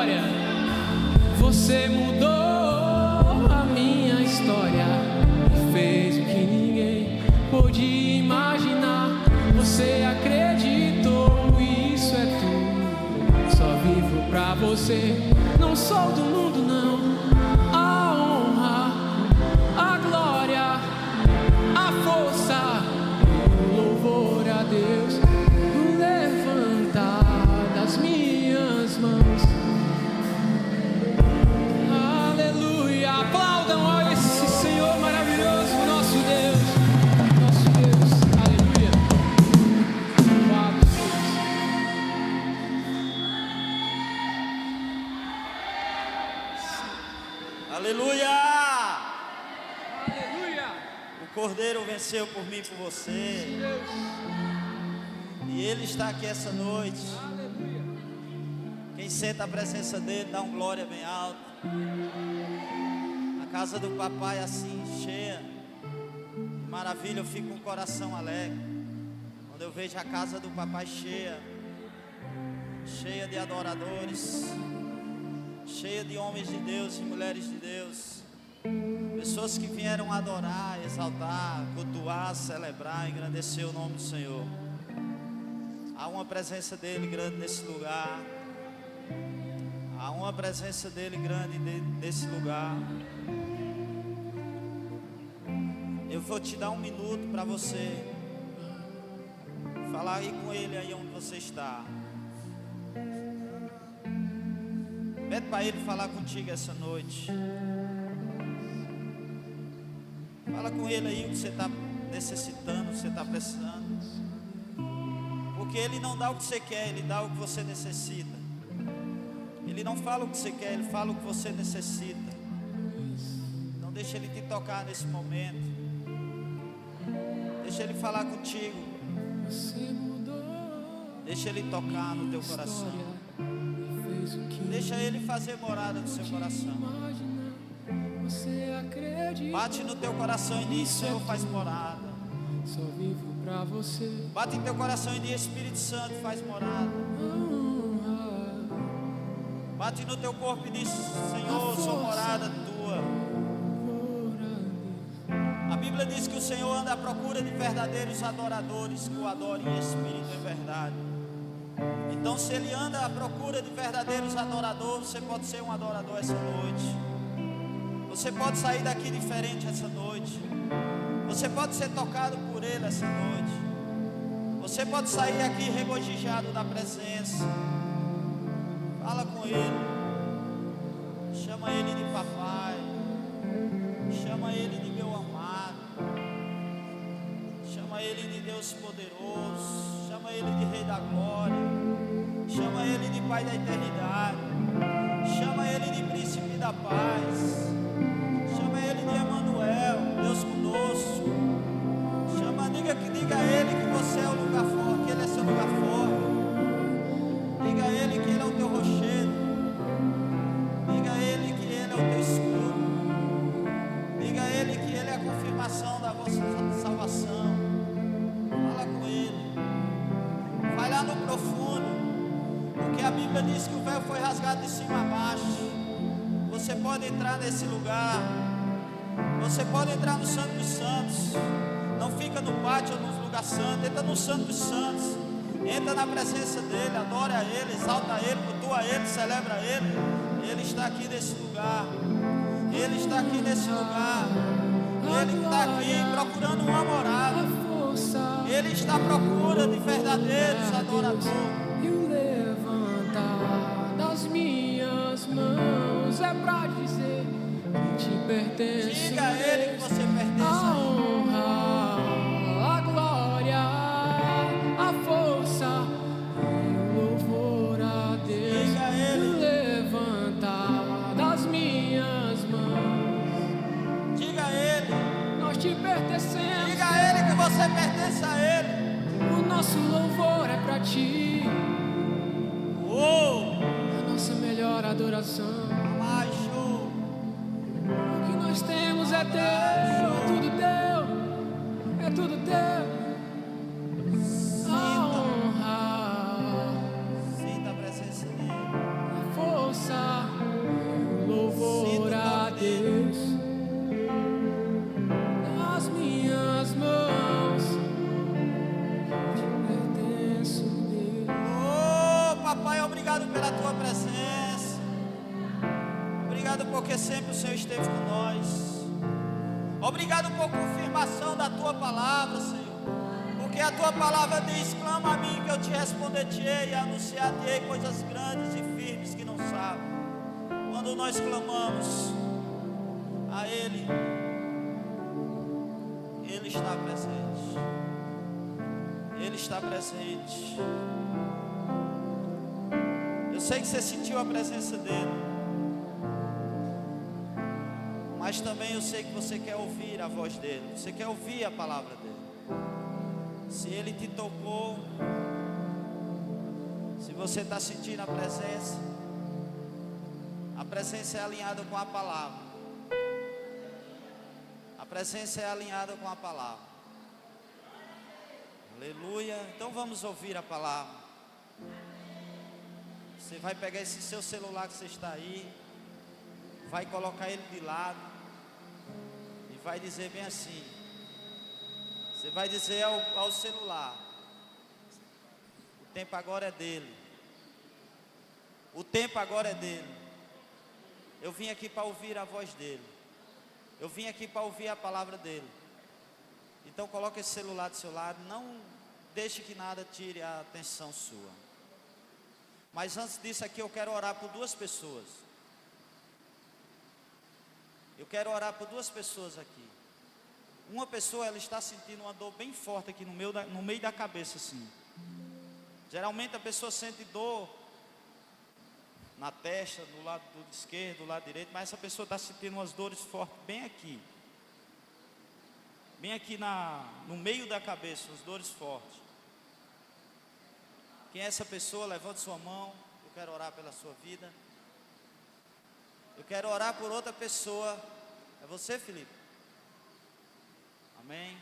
glória. Você mudou a minha história e fez o que ninguém pôde imaginar. Você acreditou, isso é tudo. Só vivo pra você, não sou do mundo não. A honra, a glória, a força, o louvor a Deus, o levantar das minhas mãos. Aleluia, aplaudam a esse Senhor maravilhoso, nosso Deus, aleluia. Louvado Deus. Aleluia! Aleluia. O Cordeiro venceu por mim e por você. E Ele está aqui essa noite. Aleluia. Quem senta a presença dEle, dá um glória bem alto. A casa do papai assim, cheia. Maravilha, eu fico com o coração alegre quando eu vejo a casa do papai cheia. Cheia de adoradores, cheia de homens de Deus e mulheres de Deus. Pessoas que vieram adorar, exaltar, cultuar, celebrar, engrandecer o nome do Senhor. Há uma presença dEle grande nesse lugar. Há uma presença dEle grande nesse lugar. Eu vou te dar um minuto para você falar aí com Ele aí onde você está. Pede para Ele falar contigo essa noite. Fala com Ele aí o que você está necessitando, o que você está precisando. Porque Ele não dá o que você quer, Ele dá o que você necessita. Ele não fala o que você quer, Ele fala o que você necessita. Então deixa Ele te tocar nesse momento. Deixa Ele falar contigo. Deixa Ele tocar no teu coração. Deixa Ele fazer morada no seu coração. Bate no teu coração e diz: Senhor, faz morada. Só vivo pra você. Bate em teu coração e diz: Espírito Santo, faz morada. Bate no teu corpo e diz: Senhor, sou morada tua. A Bíblia diz que o Senhor anda à procura de verdadeiros adoradores que o adorem em espírito e verdade. Então, se Ele anda à procura de verdadeiros adoradores, você pode ser um adorador essa noite. Você pode sair daqui diferente essa noite. Você pode ser tocado por Ele essa noite. Você pode sair aqui regozijado da presença. Fala com Ele. Chama Ele de papai. Chama Ele de meu amado. Chama Ele de Deus poderoso. Chama Ele de Rei da glória. Chama Ele de Pai da eternidade. Chama Ele de Príncipe da paz. Chama Ele de Emanuel, Deus conosco. Diga a Ele que você é o lugar forte, que Ele é seu lugar forte. Diga a Ele que Ele é o teu rochedo. Diga a Ele que Ele é o teu escudo. Diga a Ele que Ele é a confirmação da vossa salvação. Fala com Ele. Vai lá no profundo, porque a Bíblia diz que o véu foi rasgado de cima a baixo. Você pode entrar nesse lugar. Você pode entrar no Santo dos Santos. Não fica no pátio ou nos lugares santos. Entra no Santo dos Santos. Entra na presença dEle. Adora a Ele, exalta a Ele, cultua a Ele, celebra a Ele. Ele está aqui nesse lugar. Ele está aqui nesse lugar. Ele está aqui procurando uma morada. Ele está à procura de verdadeiros adoradores. E o levantar das minhas mãos é pra dizer que te pertence. Diga a Ele que você pertence a a Ele. honra, a glória, a força e o louvor a Deus. Diga a Ele. E o levantar das minhas mãos. Diga a Ele. Nós te pertencemos. Diga a Ele que você pertence a Ele. O nosso louvor é pra ti. Oh, A nossa melhor adoração. mais show. O que nós temos é teu, é tudo teu, é tudo teu. A honra, Sinta a presença dEle. a força Obrigado porque sempre o Senhor esteve com nós. Obrigado por confirmação da tua palavra, Senhor. Porque a tua palavra diz: clama a mim que eu te responderei e anunciar-te-ei coisas grandes e firmes que não sabem. Quando nós clamamos a Ele, Ele está presente. Ele está presente. Eu sei que você sentiu a presença dEle, mas também eu sei que você quer ouvir a voz dEle. Você quer ouvir a palavra dEle. Se Ele te tocou, se você está sentindo a presença é alinhada com a palavra. A presença é alinhada com a palavra. Aleluia. Então vamos ouvir a palavra. Você vai pegar esse seu celular que você está aí, vai colocar ele de lado e vai dizer bem assim. Você vai dizer ao celular: o tempo agora é dele. O tempo agora é dele. Eu vim aqui para ouvir a voz dele. Eu vim aqui para ouvir a palavra dele. Então coloque esse celular do seu lado. Não deixe que nada tire a atenção sua. Mas antes disso aqui eu quero orar por duas pessoas. Eu quero orar por duas pessoas aqui. Uma pessoa, ela está sentindo uma dor bem forte aqui no meio da cabeça assim. Geralmente a pessoa sente dor na testa, do lado esquerdo, do lado direito, mas essa pessoa está sentindo umas dores fortes bem aqui. Bem aqui no meio da cabeça, umas dores fortes. Quem é essa pessoa? Levante sua mão. Eu quero orar pela sua vida. Eu quero orar por outra pessoa. É você, Felipe? Amém.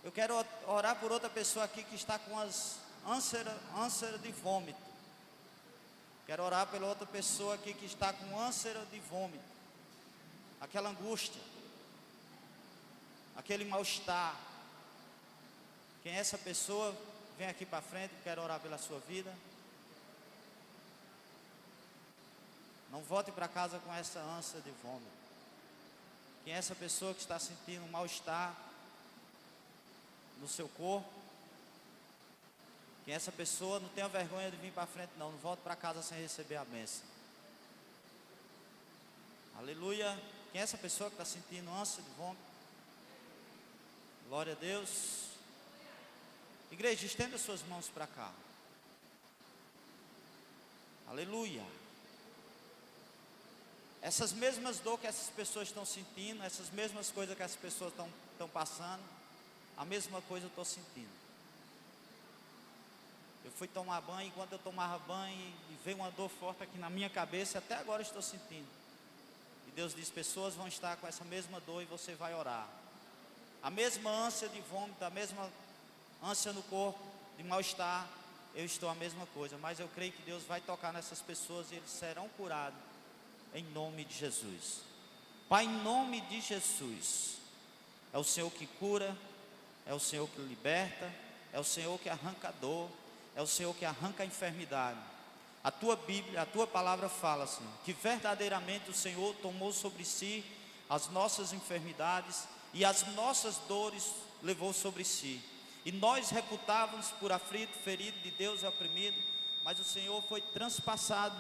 Eu quero orar por outra pessoa aqui que está com as ânsia de vômito. Quero orar pela outra pessoa aqui que está com ânsia de vômito. Aquela angústia, aquele mal-estar. Quem é essa pessoa? Vem aqui para frente, quero orar pela sua vida. Não volte para casa com essa ânsia de vômito. Quem é essa pessoa que está sentindo um mal-estar no seu corpo? Quem é essa pessoa? Não tenha vergonha de vir para frente não volte para casa sem receber a bênção. Aleluia. Quem é essa pessoa que está sentindo ânsia de vômito? Glória a Deus. Igreja, estenda suas mãos para cá. Aleluia. Essas mesmas dores que essas pessoas estão sentindo, essas mesmas coisas que essas pessoas estão passando, a mesma coisa eu estou sentindo. Eu fui tomar banho, enquanto eu tomava banho, e veio uma dor forte aqui na minha cabeça, até agora eu estou sentindo. E Deus diz: pessoas vão estar com essa mesma dor e você vai orar. A mesma ânsia de vômito, a mesma ânsia no corpo, de mal-estar, eu estou a mesma coisa. Mas eu creio que Deus vai tocar nessas pessoas e eles serão curados, em nome de Jesus. Pai, em nome de Jesus, é o Senhor que cura, é o Senhor que liberta, é o Senhor que arranca a dor, é o Senhor que arranca a enfermidade. A tua Bíblia, a tua palavra fala, Senhor, que verdadeiramente o Senhor tomou sobre si as nossas enfermidades e as nossas dores levou sobre si. E nós reputávamos por aflito, ferido de Deus e oprimido, mas o Senhor foi transpassado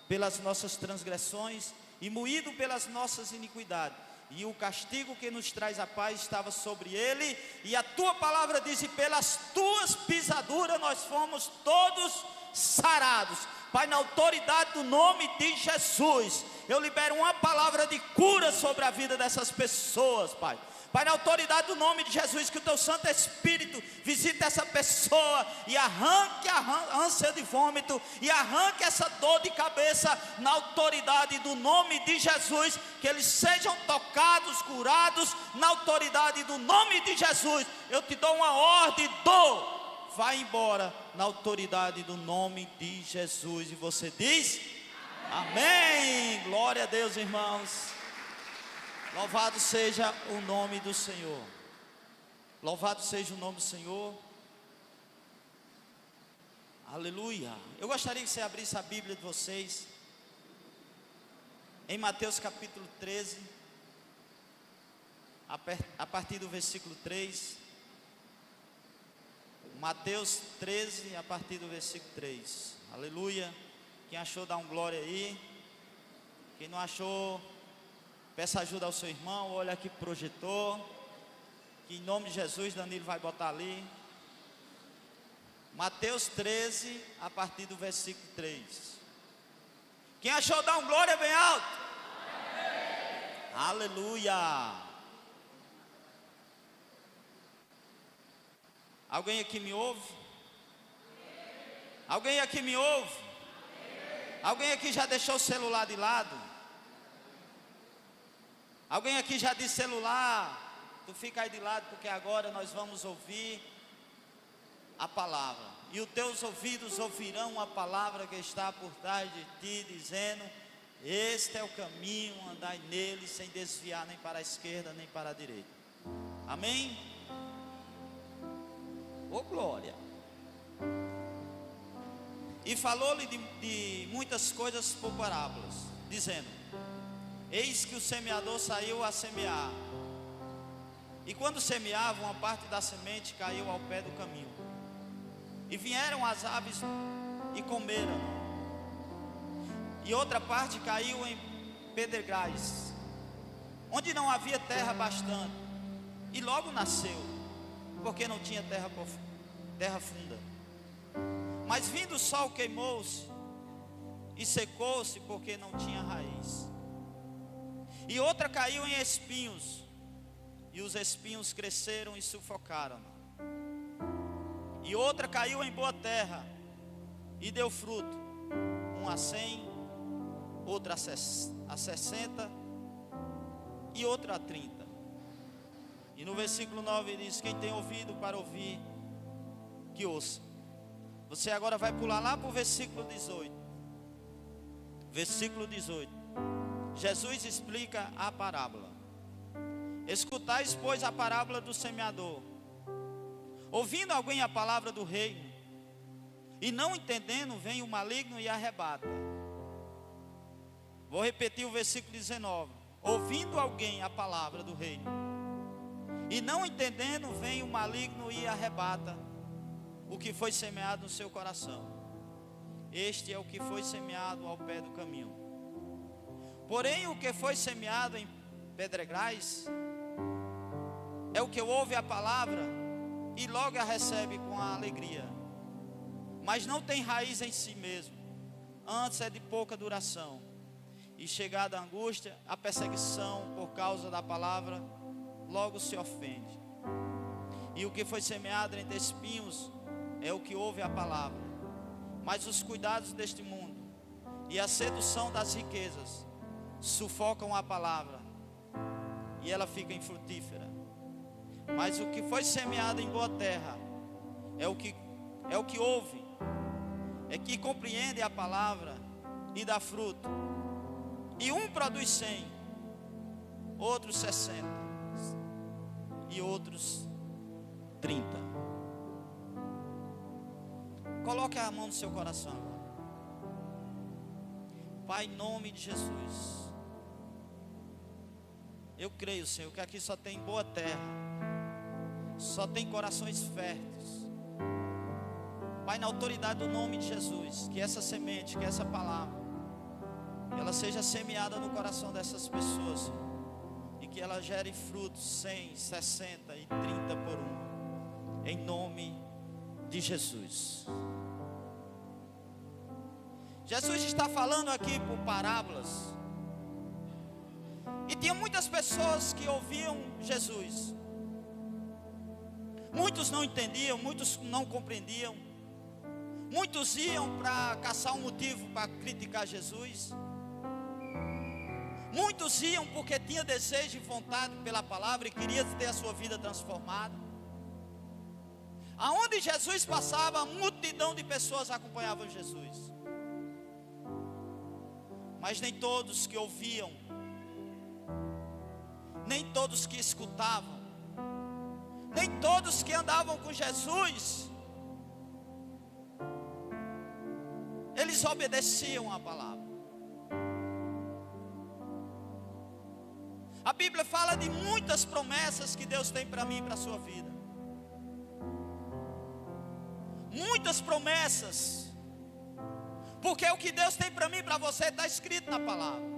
pelas nossas transgressões e moído pelas nossas iniquidades. E o castigo que nos traz a paz estava sobre ele. E a tua palavra diz: e pelas tuas pisaduras nós fomos todos sarados. Pai, na autoridade do nome de Jesus, eu libero uma palavra de cura sobre a vida dessas pessoas, Pai. Pai, na autoridade do nome de Jesus, que o teu Santo Espírito visite essa pessoa e arranque a ânsia de vômito e arranque essa dor de cabeça, na autoridade do nome de Jesus, que eles sejam tocados, curados, na autoridade do nome de Jesus. Eu te dou uma ordem: dor, vai embora, na autoridade do nome de Jesus. E você diz: amém. Glória a Deus, irmãos. Louvado seja o nome do Senhor. Louvado seja o nome do Senhor. Aleluia. Eu gostaria que você abrisse a Bíblia de vocês em Mateus capítulo 13, a partir do versículo 3. Mateus 13, a partir do versículo 3. Aleluia. Quem achou, dá um glória aí. Quem não achou, peça ajuda ao seu irmão. Olha aqui pro projetor, que em nome de Jesus, Danilo vai botar ali. Mateus 13, a partir do versículo 3. Quem achou, dá um glória bem alto. Aleluia. Alguém aqui me ouve? Alguém aqui me ouve? Alguém aqui já deixou o celular de lado? Alguém aqui já disse: celular, tu fica aí de lado, porque agora nós vamos ouvir a palavra. E os teus ouvidos ouvirão a palavra que está por trás de ti, dizendo: este é o caminho, andai nele, sem desviar nem para a esquerda nem para a direita. Amém? Oh glória. E falou-lhe de muitas coisas por parábolas, dizendo: eis que o semeador saiu a semear. E quando semeava, uma parte da semente caiu ao pé do caminho, e vieram as aves e comeram. E outra parte caiu em pedregais, onde não havia terra bastante, e logo nasceu, porque não tinha terra funda. Mas vindo o sol, queimou-se e secou-se, porque não tinha raiz. E outra caiu em espinhos, e os espinhos cresceram e sufocaram. E outra caiu em boa terra, e deu fruto, um a 100, outra a 60, e outra a 30. E no versículo 9 diz: quem tem ouvido para ouvir, que ouça. Você agora vai pular lá para o versículo 18. Versículo 18. Jesus explica a parábola. Escutais, pois, a parábola do semeador. Ouvindo alguém a palavra do reino, e não entendendo, vem o maligno e arrebata. Vou repetir o versículo 19. Ouvindo alguém a palavra do reino, e não entendendo, vem o maligno e arrebata o que foi semeado no seu coração. Este é o que foi semeado ao pé do caminho. Porém, o que foi semeado em pedregais é o que ouve a palavra e logo a recebe com a alegria, mas não tem raiz em si mesmo, antes é de pouca duração, e chegada a angústia, a perseguição por causa da palavra, logo se ofende. E o que foi semeado entre espinhos é o que ouve a palavra, mas os cuidados deste mundo e a sedução das riquezas sufocam a palavra, e ela fica infrutífera. Mas o que foi semeado em boa terra é o que ouve, é que compreende a palavra e dá fruto. E um produz 100, outros 60 e outros 30. Coloque a mão no seu coração agora. Pai, em nome de Jesus, eu creio, Senhor, que aqui só tem boa terra, só tem corações férteis. Pai, na autoridade do nome de Jesus, que essa semente, que essa palavra, que ela seja semeada no coração dessas pessoas, Senhor, e que ela gere frutos 100, 60 e 30 por uma, em nome de Jesus. Jesus está falando aqui por parábolas, e tinha muitas pessoas que ouviam Jesus. Muitos não entendiam, muitos não compreendiam. Muitos iam para caçar um motivo para criticar Jesus. Muitos iam porque tinha desejo e vontade pela palavra e queria ter a sua vida transformada. Aonde Jesus passava, a multidão de pessoas acompanhavam Jesus. Mas nem todos que ouviam, nem todos que escutavam, nem todos que andavam com Jesus, eles obedeciam a palavra. A Bíblia fala de muitas promessas que Deus tem para mim e para a sua vida. Muitas promessas. Porque o que Deus tem para mim e para você está escrito na palavra.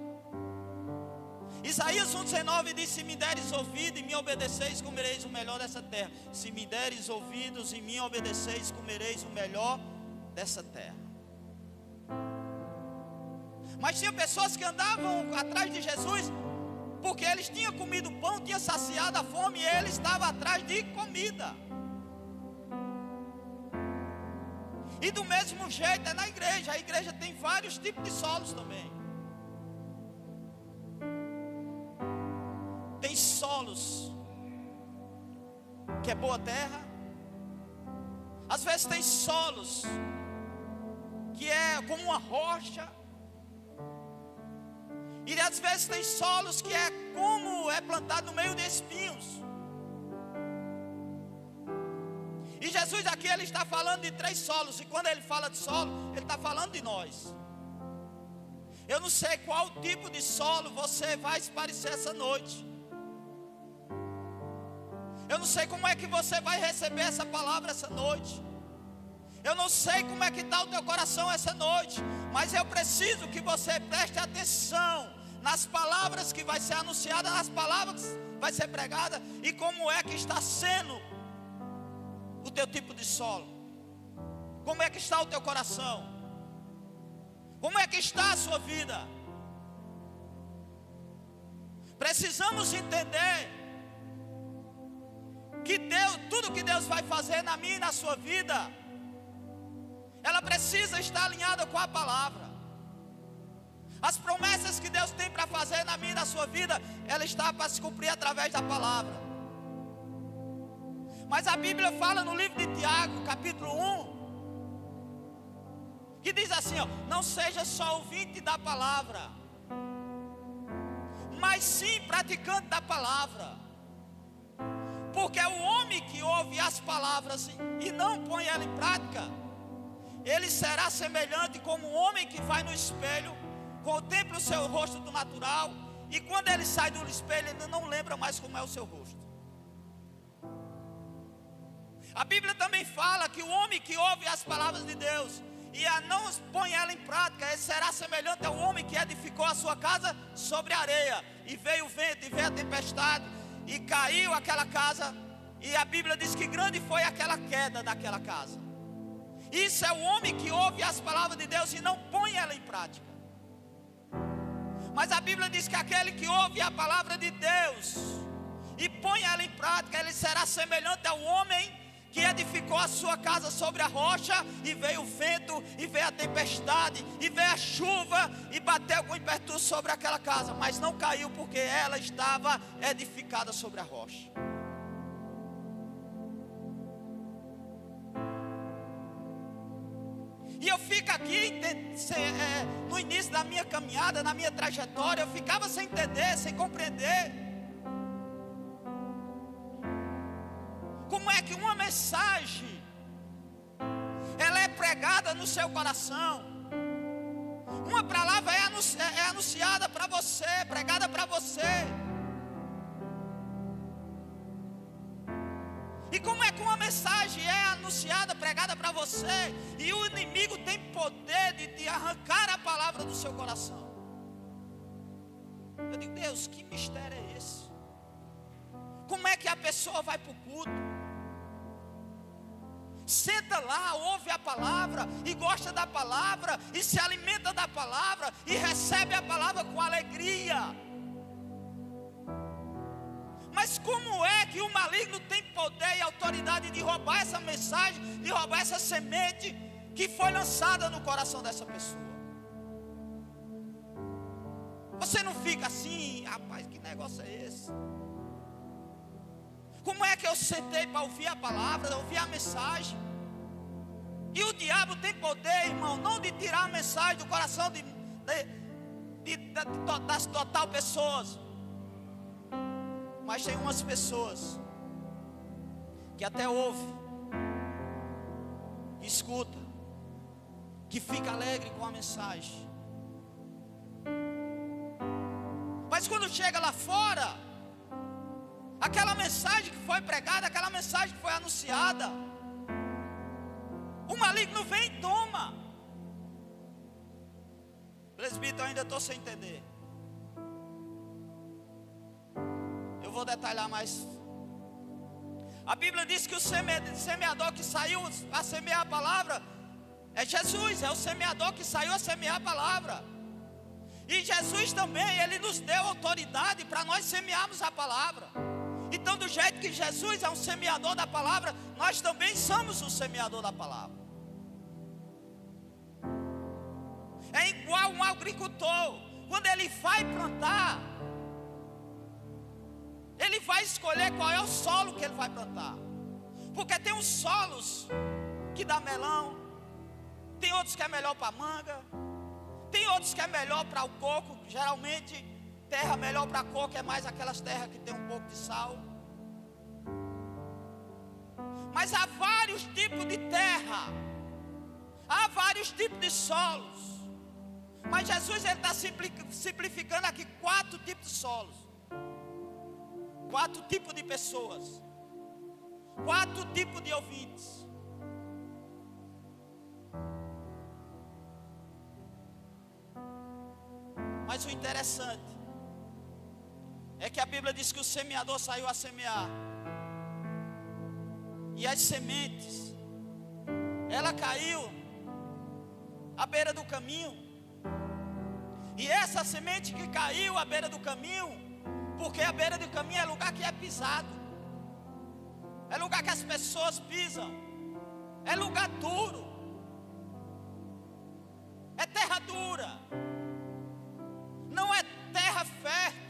Isaías 1,19 diz: se me deres ouvido e me obedeceis, comereis o melhor dessa terra. Se me deres ouvidos e me obedeceis, comereis o melhor dessa terra. Mas tinha pessoas que andavam atrás de Jesus porque eles tinham comido pão, tinham saciado a fome, e ele estava atrás de comida. E do mesmo jeito é na igreja. A igreja tem vários tipos de solos também. Tem solos que é boa terra. Às vezes tem solos que é como uma rocha. E às vezes tem solos que é como é plantado no meio de espinhos. E Jesus aqui ele está falando de 3 solos. E quando ele fala de solo, ele está falando de nós. Eu não sei qual tipo de solo você vai se parecer essa noite. Eu não sei como é que você vai receber essa palavra essa noite. Eu não sei como é que está o teu coração essa noite. Mas eu preciso que você preste atenção nas palavras que vai ser anunciadas, nas palavras que vai ser pregada, e como é que está sendo o teu tipo de solo. Como é que está o teu coração? Como é que está a sua vida? Precisamos entender que Deus, tudo que Deus vai fazer na minha e na sua vida, ela precisa estar alinhada com a palavra. As promessas que Deus tem para fazer na minha e na sua vida, ela está para se cumprir através da palavra. Mas a Bíblia fala no livro de Tiago, capítulo 1, que diz assim, ó: não seja só ouvinte da palavra, mas sim praticante da palavra. Porque o homem que ouve as palavras e não põe ela em prática, ele será semelhante como um homem que vai no espelho, contempla o seu rosto do natural, e quando ele sai do espelho, ele não lembra mais como é o seu rosto. A Bíblia também fala que o homem que ouve as palavras de Deus e a não põe ela em prática, ele será semelhante ao homem que edificou a sua casa sobre a areia, e veio o vento, e veio a tempestade, e caiu aquela casa, e a Bíblia diz que grande foi aquela queda daquela casa. Isso é o homem que ouve as palavras de Deus e não põe ela em prática. Mas a Bíblia diz que aquele que ouve a palavra de Deus e põe ela em prática, ele será semelhante ao homem que edificou a sua casa sobre a rocha, e veio o vento, e veio a tempestade, e veio a chuva, e bateu com impetus sobre aquela casa, mas não caiu porque ela estava edificada sobre a rocha. E eu fico aqui no início da minha caminhada, na minha trajetória, eu ficava sem entender, sem compreender como é que uma mensagem ela é pregada no seu coração. Uma palavra é anunciada para você, pregada para você. E como é que uma mensagem é anunciada, pregada para você, e o inimigo tem poder de te arrancar a palavra do seu coração? Eu digo, Deus, que mistério é esse? Como é que a pessoa vai para o culto, senta lá, ouve a palavra, e gosta da palavra, e se alimenta da palavra, e recebe a palavra com alegria? Mas como é que o maligno tem poder e autoridade de roubar essa mensagem, de roubar essa semente que foi lançada no coração dessa pessoa? Você não fica assim, rapaz, que negócio é esse? Como é que eu sentei para ouvir a palavra, ouvir a mensagem? E o diabo tem poder, irmão, não de tirar a mensagem do coração das total pessoas. Mas tem umas pessoas que até ouve, que escuta, que fica alegre com a mensagem. Mas Mas quando chega lá fora, aquela mensagem que foi pregada, aquela mensagem que foi anunciada, o maligno vem e toma. Presbítero, eu ainda estou sem entender. Eu vou detalhar mais. A Bíblia diz que o semeador que saiu a semear a palavra é Jesus, é o semeador que saiu a semear a palavra. E Jesus também, Ele nos deu autoridade para nós semearmos a palavra. Então, do jeito que Jesus é um semeador da palavra, nós também somos um semeador da palavra. É igual um agricultor, quando ele vai plantar, ele vai escolher qual é o solo que ele vai plantar. Porque tem uns solos que dá melão, tem outros que é melhor para manga, tem outros que é melhor para o coco. Geralmente, terra melhor para coco é mais aquelas terras que tem um pouco de sal. Mas há vários tipos de terra, há vários tipos de solos. Mas Jesus está simplificando aqui 4 tipos de solos, 4 tipos de pessoas, 4 tipos de ouvintes. Mas o interessante é que a Bíblia diz que o semeador saiu a semear, e as sementes, ela caiu à beira do caminho. E essa semente que caiu à beira do caminho, porque a beira do caminho é lugar que é pisado, é lugar que as pessoas pisam, é lugar duro, é terra dura, não é terra fértil.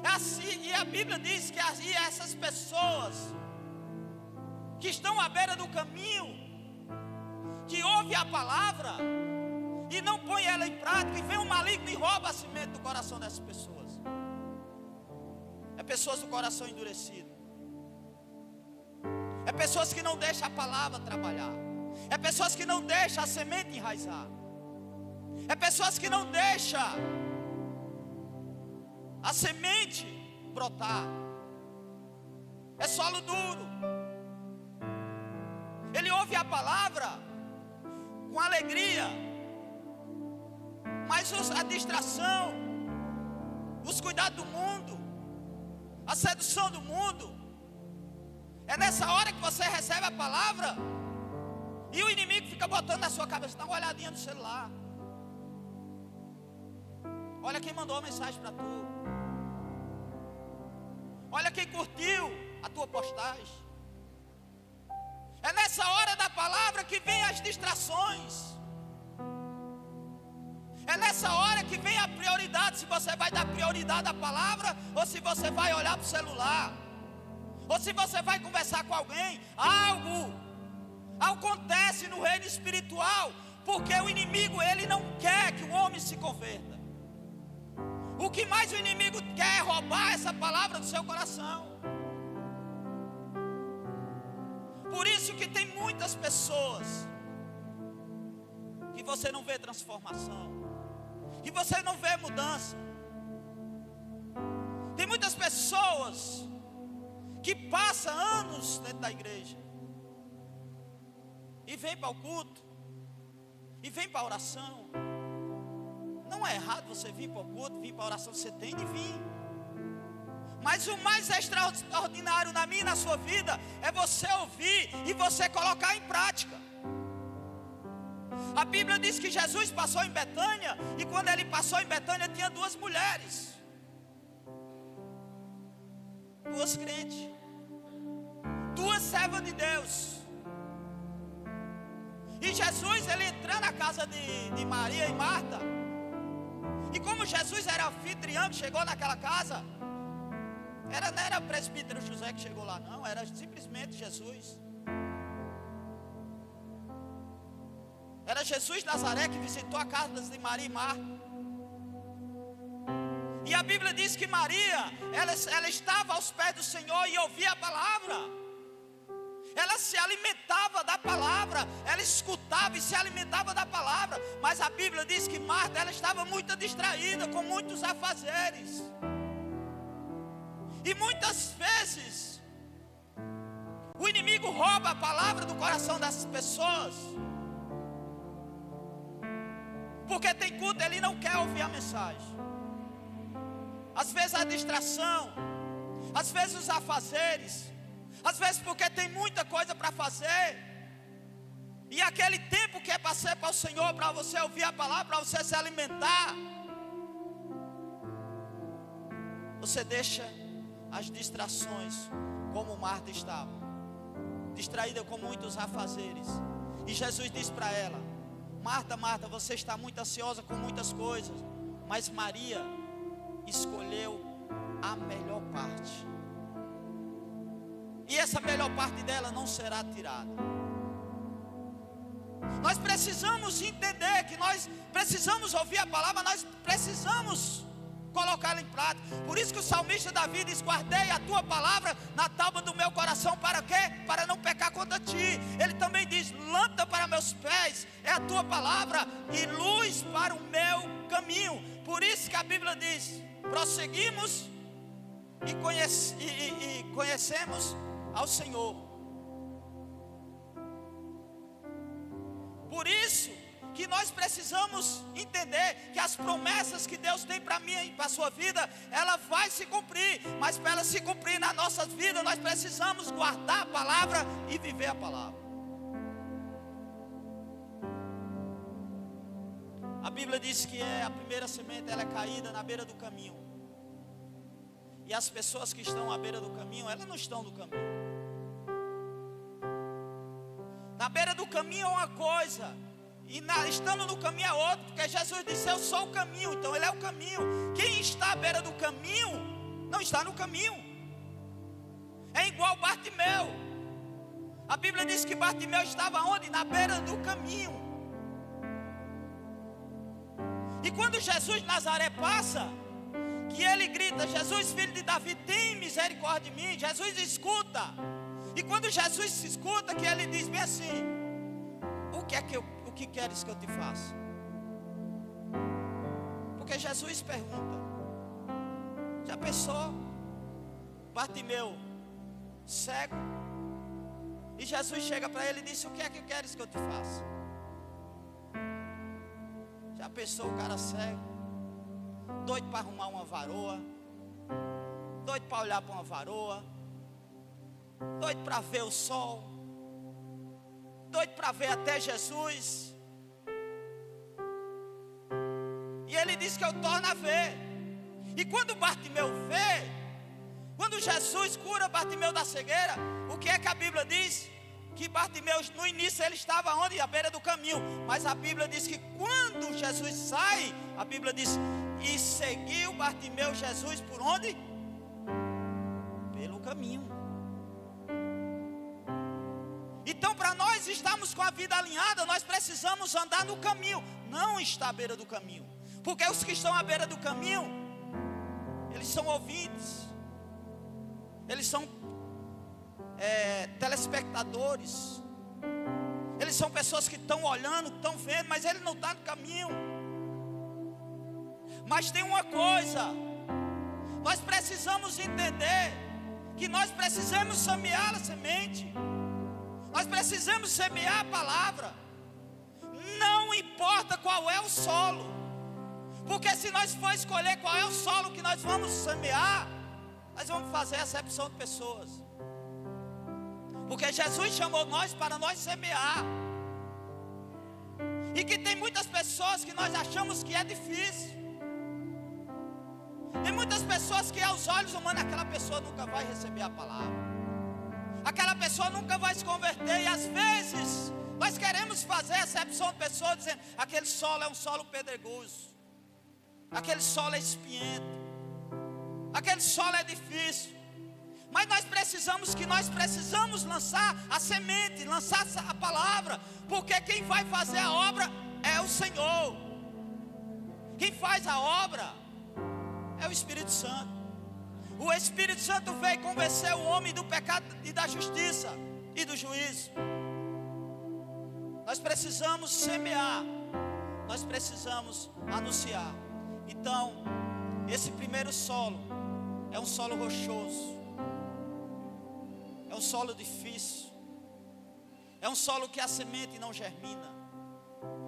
É assim, e a Bíblia diz que essas pessoas que estão à beira do caminho, que ouvem a palavra e não põe ela em prática, e vem um maligno e rouba a semente do coração dessas pessoas. É pessoas do coração endurecido, é pessoas que não deixam a palavra trabalhar, é pessoas que não deixam a semente enraizar, é pessoas que não deixam a semente brotar. É solo duro. Ele ouve a palavra com alegria, mas a distração, os cuidados do mundo, a sedução do mundo, é nessa hora que você recebe a palavra e o inimigo fica botando na sua cabeça: dá uma olhadinha no celular, olha quem mandou a mensagem para tu, olha quem curtiu a tua postagem. É nessa hora da palavra que vem as distrações. É nessa hora que vem a prioridade, se você vai dar prioridade à palavra, ou se você vai olhar para o celular, ou se você vai conversar com alguém. Algo acontece no reino espiritual, porque o inimigo, ele não quer que o homem se converta. O que mais o inimigo quer é roubar essa palavra do seu coração. Por isso que tem muitas pessoas que você não vê transformação, que você não vê mudança. Tem muitas pessoas que passam anos dentro da igreja e vem para o culto, e vem para a oração. Não é errado você vir para o culto, vir para a oração, você tem de vir. Mas o mais extraordinário na minha e na sua vida é você ouvir e você colocar em prática. A Bíblia diz que Jesus passou em Betânia, e quando ele passou em Betânia tinha 2 mulheres, 2 crentes, 2 servas de Deus. E Jesus, ele entrou na casa de Maria e Marta, e como Jesus era anfitrião que chegou naquela casa, não era o presbítero José que chegou lá, não, era simplesmente Jesus. Era Jesus Nazaré que visitou a casa de Maria e Marta. E a Bíblia diz que Maria, ela estava aos pés do Senhor e ouvia a palavra. ela se alimentava da palavra, ela escutava e se alimentava da palavra. Mas a Bíblia diz que Marta, ela estava muito distraída com muitos afazeres. E muitas vezes o inimigo rouba a palavra do coração das pessoas, porque tem culto, ele não quer ouvir a mensagem. Às vezes a distração, às vezes os afazeres, às vezes porque tem muita coisa para fazer, e aquele tempo que é para ser para o Senhor, para você ouvir a palavra, para você se alimentar, você deixa as distrações, como Marta estava, distraída com muitos afazeres. E Jesus disse para ela: Marta, Marta, você está muito ansiosa com muitas coisas, mas Maria escolheu a melhor parte, e essa melhor parte dela não será tirada. Nós precisamos entender que nós precisamos ouvir a palavra, nós precisamos colocá-la em prática. Por isso que o salmista Davi diz: guardei a tua palavra na tábua do meu coração. Para quê? Para não pecar contra ti. Ele também diz: lâmpada para meus pés é a tua palavra e luz para o meu caminho. Por isso que a Bíblia diz: prosseguimos e conhecemos ao Senhor. Por isso que nós precisamos entender que as promessas que Deus tem para mim e para a sua vida, ela vai se cumprir. Mas para ela se cumprir nas nossas vidas, nós precisamos guardar a palavra e viver a palavra. A Bíblia diz que a primeira semente, ela é caída na beira do caminho. E as pessoas que estão à beira do caminho, elas não estão no caminho. Na beira do caminho é uma coisa, e estando no caminho é outra, porque Jesus disse: eu sou o caminho, então Ele é o caminho. Quem está à beira do caminho, não está no caminho. É igual Bartimeu. A Bíblia diz que Bartimeu estava onde? Na beira do caminho. E quando Jesus de Nazaré passa, que ele grita: Jesus, filho de Davi, tem misericórdia de mim. Jesus escuta. E quando Jesus se escuta, que ele diz bem assim: o que queres que eu te faça? Porque Jesus pergunta. Já pensou? Bartimeu, cego, e Jesus chega para ele e diz: o que é que queres que eu te faça? Já pensou o cara cego, doido para arrumar uma varoa, doido para olhar para uma varoa, doido para ver o sol, doido para ver até Jesus. E ele diz que eu torno a ver. E quando Bartimeu vê, quando Jesus cura Bartimeu da cegueira, o que é que a Bíblia diz? Que Bartimeu no início ele estava onde? À beira do caminho. Mas a Bíblia diz que quando Jesus sai, a Bíblia diz: e seguiu Bartimeu Jesus por onde? Pelo caminho. Então, para nós estarmos com a vida alinhada, nós precisamos andar no caminho, não estar à beira do caminho. Porque os que estão à beira do caminho, eles são ouvintes, eles são telespectadores, eles são pessoas que estão olhando, estão vendo, mas ele não está no caminho. Mas tem uma coisa, nós precisamos entender que nós precisamos semear a semente, nós precisamos semear a palavra, não importa qual é o solo, porque se nós for escolher qual é o solo que nós vamos semear, nós vamos fazer acepção de pessoas, porque Jesus chamou nós para nós semear, e que tem muitas pessoas que nós achamos que é difícil, tem muitas pessoas que aos olhos humanos aquela pessoa nunca vai receber a palavra, aquela pessoa nunca vai se converter. E às vezes nós queremos fazer acepção de pessoas dizendo: aquele solo é um solo pedregoso, aquele solo é espinhento, aquele solo é difícil. Mas nós precisamos lançar a semente, lançar a palavra, porque quem vai fazer a obra é o Senhor. Quem faz a obra é o Espírito Santo. O Espírito Santo veio convencer o homem do pecado e da justiça e do juízo. Nós precisamos semear, nós precisamos anunciar. Então, esse primeiro solo é um solo rochoso, é um solo difícil, é um solo que a semente não germina,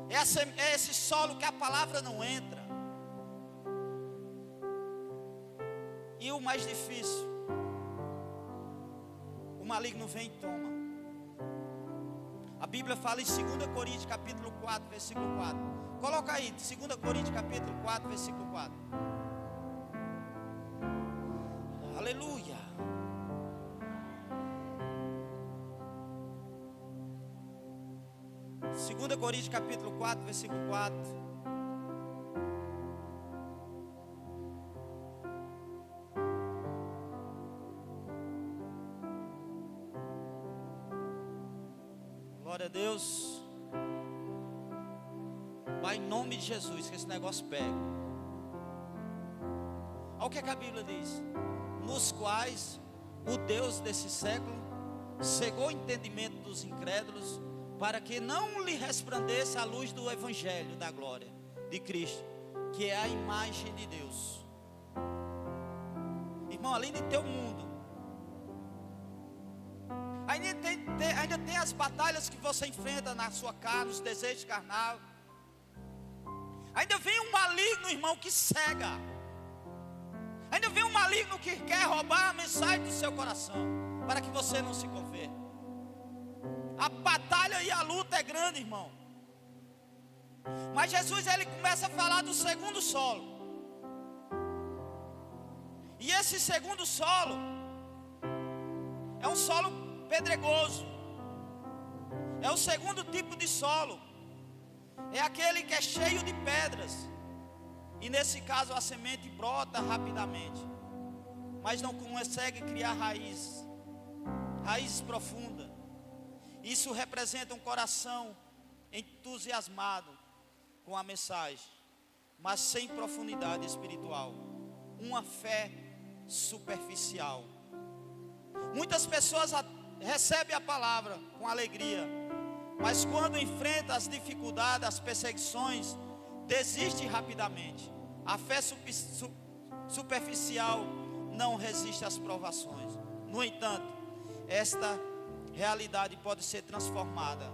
é esse solo que a palavra não entra. E o mais difícil, o maligno vem e toma. A Bíblia fala em 2 Coríntios capítulo 4, versículo 4. Coloca aí, 2 Coríntios capítulo 4, versículo 4. Aleluia. Segunda Coríntios capítulo 4, versículo 4. Glória a Deus. Vai em nome de Jesus que esse negócio pega. Olha o que a Bíblia diz: nos quais o Deus desse século cegou o entendimento dos incrédulos, para que não lhe resplandeça a luz do evangelho da glória de Cristo, que é a imagem de Deus. Irmão, além de ter o mundo, ainda tem as batalhas que você enfrenta na sua carne, os desejos carnais. Ainda vem um maligno, irmão, que cega. Ainda vem um maligno que quer roubar a mensagem do seu coração, para que você não se converta. A batalha e a luta é grande, irmão. Mas Jesus, ele começa a falar do segundo solo. E esse segundo solo é um solo pedregoso. É o segundo tipo de solo. É aquele que é cheio de pedras. E nesse caso a semente brota rapidamente, mas não consegue criar raízes profundas. Isso representa um coração entusiasmado com a mensagem, mas sem profundidade espiritual. Uma fé superficial. Muitas pessoas recebem a palavra com alegria, mas quando enfrenta as dificuldades, as perseguições, desiste rapidamente. A fé superficial não resiste às provações. No entanto, esta realidade pode ser transformada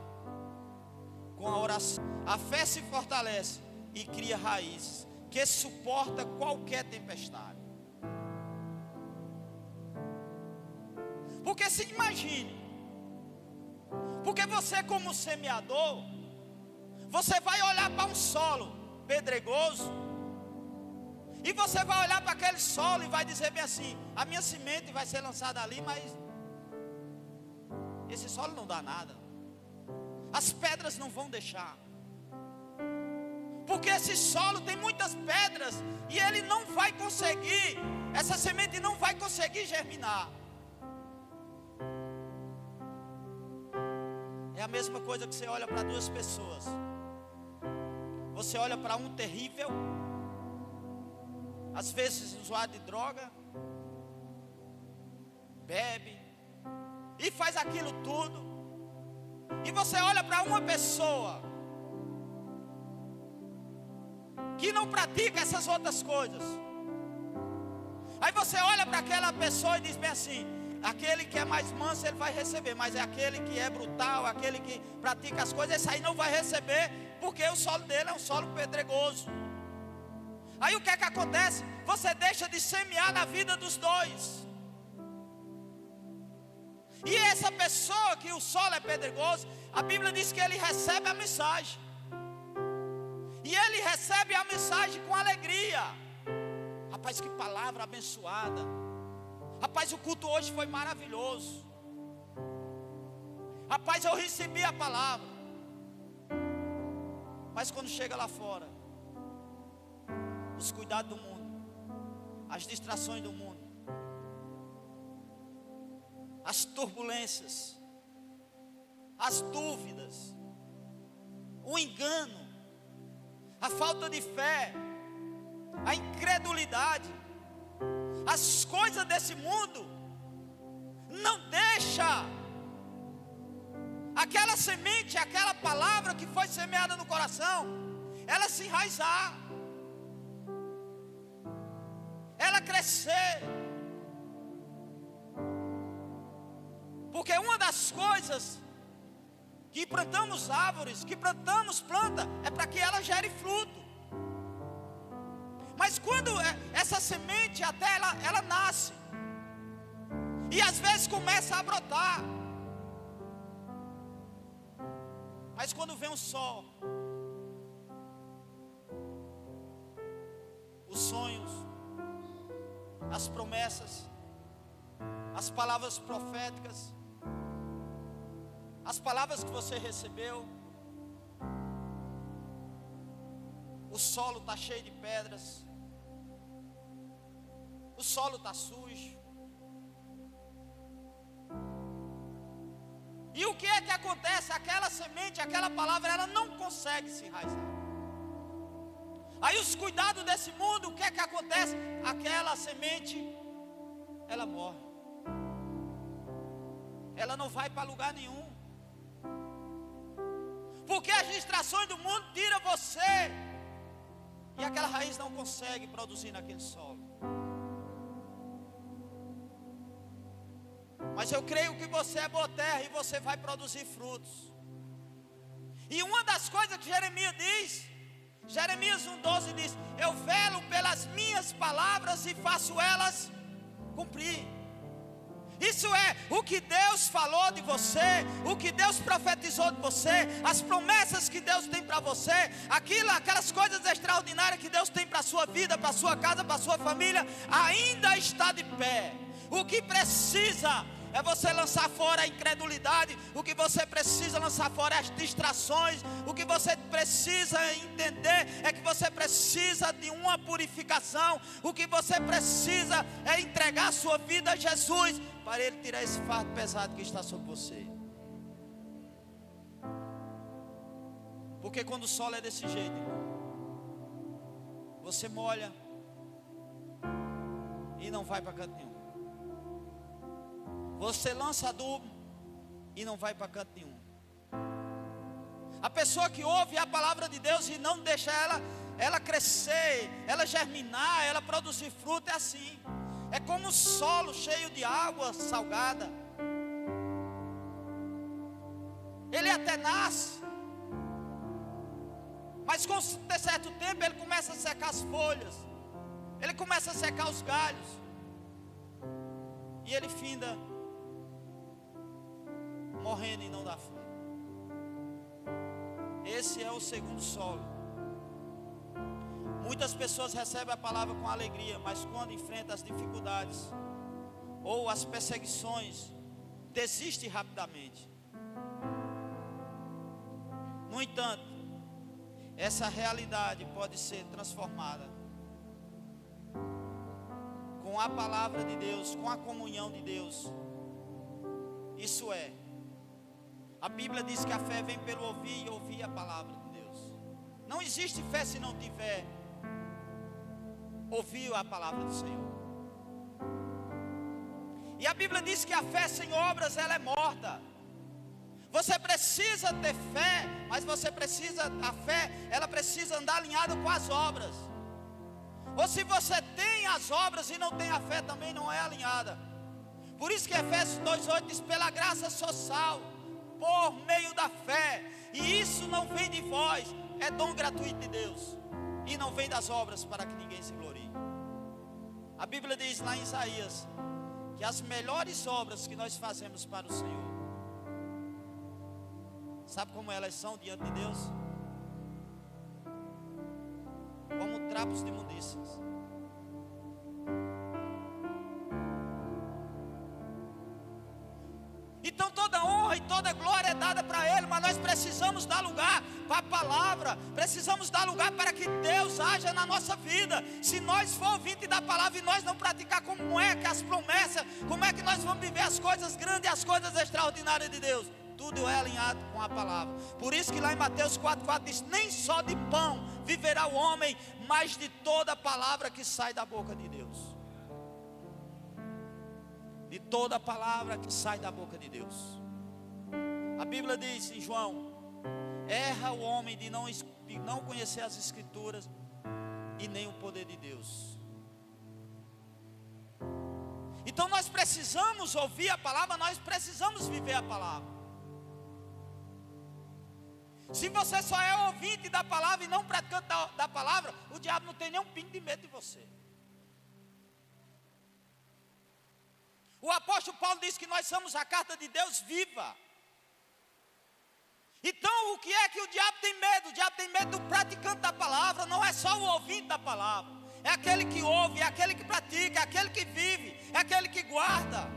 com a oração. A fé se fortalece e cria raízes que suporta qualquer tempestade. Porque se imagine, porque você como semeador, você vai olhar para um solo pedregoso, e você vai olhar para aquele solo e vai dizer bem assim: a minha semente vai ser lançada ali, mas esse solo não dá nada, as pedras não vão deixar, porque esse solo tem muitas pedras, e ele não vai conseguir, essa semente não vai conseguir germinar. É a mesma coisa que você olha para duas pessoas. Você olha para um terrível, às vezes usuário de droga, bebe e faz aquilo tudo. E você olha para uma pessoa que não pratica essas outras coisas. Aí você olha para aquela pessoa e diz bem assim: aquele que é mais manso ele vai receber, mas é aquele que é brutal, aquele que pratica as coisas, esse aí não vai receber, porque o solo dele é um solo pedregoso. Aí o que é que acontece? Você deixa de semear na vida dos dois. E essa pessoa que o solo é pedregoso, a Bíblia diz que ele recebe a mensagem, e ele recebe a mensagem com alegria. Rapaz, que palavra abençoada. Rapaz, o culto hoje foi maravilhoso. Rapaz, eu recebi a palavra. Mas quando chega lá fora, os cuidados do mundo, as distrações do mundo, as turbulências, as dúvidas, o engano, a falta de fé, a incredulidade, as coisas desse mundo não deixa aquela semente, aquela palavra que foi semeada no coração, ela se enraizar, ela crescer. Porque uma das coisas que plantamos árvores, que plantamos planta, é para que ela gere fruto. Mas quando essa semente até ela nasce, e às vezes começa a brotar, mas quando vem o sol, os sonhos, as promessas, as palavras proféticas, as palavras que você recebeu, o solo está cheio de pedras, o solo está sujo. E o que é que acontece? Aquela semente, aquela palavra, ela não consegue se enraizar. Aí os cuidados desse mundo, o que é que acontece? Aquela semente, ela morre. Ela não vai para lugar nenhum. Porque as distrações do mundo tiram você. E aquela raiz não consegue produzir naquele solo. Mas eu creio que você é boa terra e você vai produzir frutos. E uma das coisas que Jeremias diz, Jeremias 1,12 diz: eu velo pelas minhas palavras e faço elas cumprir. Isso é o que Deus falou de você, o que Deus profetizou de você, as promessas que Deus tem para você, aquelas coisas extraordinárias que Deus tem para a sua vida, para a sua casa, para a sua família, ainda está de pé. O que precisa é você lançar fora a incredulidade, o que você precisa lançar fora é as distrações, o que você precisa entender é que você precisa de uma purificação, o que você precisa é entregar a sua vida a Jesus, para Ele tirar esse fardo pesado que está sobre você. Porque quando o solo é desse jeito, você molha e não vai para canto nenhum. Você lança adubo e não vai para canto nenhum. A pessoa que ouve a palavra de Deus e não deixa ela crescer, ela germinar, ela produzir fruto, é assim. É como um solo cheio de água salgada. Ele até nasce, mas com certo tempo ele começa a secar as folhas, ele começa a secar os galhos, e ele finda morrendo e não dá fruto. Esse é o segundo solo. Muitas pessoas recebem a palavra com alegria, mas quando enfrentam as dificuldades ou as perseguições, desistem rapidamente. No entanto, essa realidade pode ser transformada com a palavra de Deus, com a comunhão de Deus. Isso é, a Bíblia diz que a fé vem pelo ouvir e ouvir a palavra de Deus. Não existe fé se não tiver ouvir a palavra do Senhor. E a Bíblia diz que a fé sem obras ela é morta. Você precisa ter fé, mas a fé ela precisa andar alinhada com as obras. Ou se você tem as obras e não tem a fé, também não é alinhada. Por isso que Efésios 2,8 diz: pela graça sou salvo por meio da fé, e isso não vem de vós, é dom gratuito de Deus, e não vem das obras para que ninguém se glorie. A Bíblia diz lá em Isaías que as melhores obras que nós fazemos para o Senhor, sabe como elas são diante de Deus? Como trapos de imundícias. Então toda honra e toda glória é dada para Ele, mas nós precisamos dar lugar para a palavra, precisamos dar lugar para que Deus haja na nossa vida. Se nós for ouvinte da palavra e nós não praticar, como é que as promessas, como é que nós vamos viver as coisas grandes e as coisas extraordinárias de Deus? Tudo é alinhado com a palavra. Por isso que lá em Mateus 4,4 diz: nem só de pão viverá o homem, mas de toda a palavra que sai da boca de Deus. De toda a palavra que sai da boca de Deus. A Bíblia diz em João: erra o homem de não conhecer as Escrituras e nem o poder de Deus. Então nós precisamos ouvir a palavra, nós precisamos viver a palavra. Se você só é ouvinte da palavra e não praticante da palavra, o diabo não tem nem um pingo de medo de você. O apóstolo Paulo diz que nós somos a carta de Deus viva. Então o que é que o diabo tem medo? O diabo tem medo do praticante da palavra, não é só o ouvinte da palavra. É aquele que ouve, é aquele que pratica, é aquele que vive, é aquele que guarda.